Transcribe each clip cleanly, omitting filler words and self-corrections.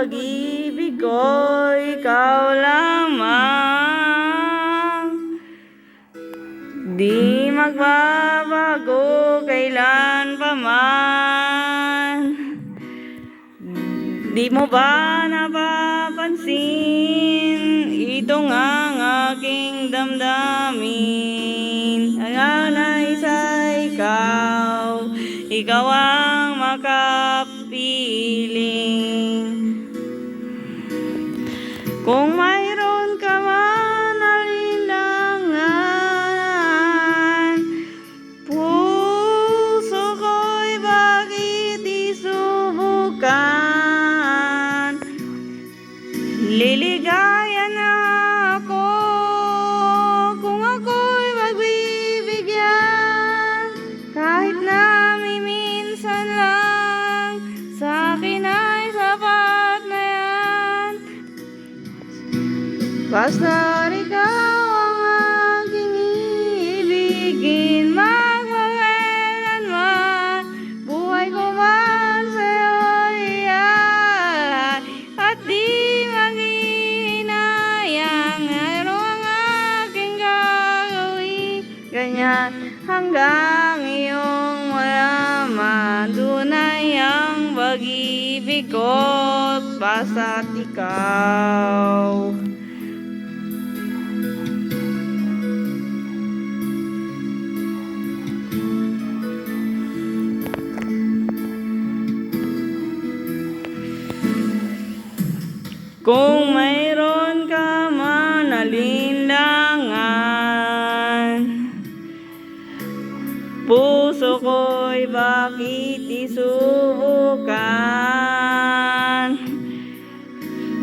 pag-ibig ko, ikaw lamang. Di magbabago kailan pa man. Di mo ba napapansin? Ito nga ang aking damdamin. Ang nais ay ikaw, ikaw ang makapiling. Kung mayroon ka man alinlangan, puso ko'y bakit isubukan? Liligaya na ako kung ako'y magbibigyan, kahit na minsan lang, sa akin ay sapat na yan. Basta ikaw ang aking iibigin, magpakailanman, buhay ko man sa'yo'y ialay, at di maghihinayang. Ano ang aking gagawin, ganyan, hanggang iyong malaman. Tunay ang pag-ibig ko, basta't ikaw. Kung mayroon ka man alinlangan, puso ko'y bakit isubukan?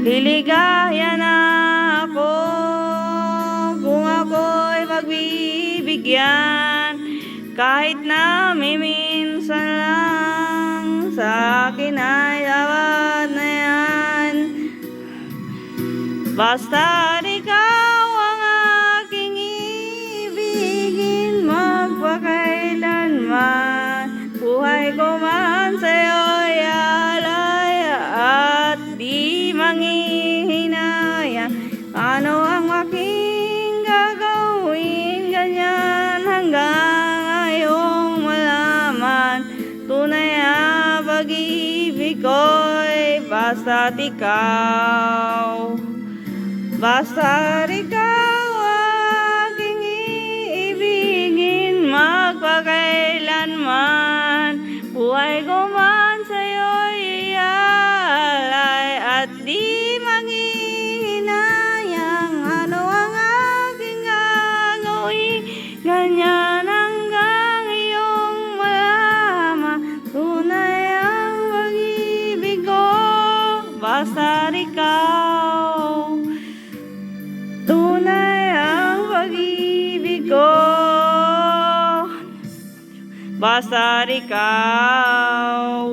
Liligaya na ako kung ako'y pagbibigyan, kahit na minsan lang, sa akin ay sapat na yan. Basta ikaw ang aking ibigin, magpakailanman, buhay ko man sa'yo'y alay, at di manghihinayang. Ano ang aking gagawin, ganyan, hanggang ngayong malaman. Tunay ang pag-ibig ko'y basta't ikaw. Basta ikaw aking iibigin, magpakailanman, buhay ko man sa'yo'y ialay, at di maghihinayang. Ano ang aking gagawin, ganyan, hanggang iyong malaman. Tunay ang pag-ibig ko, basta ikaw. Tunay ang pag-ibig ko, basta ikaw.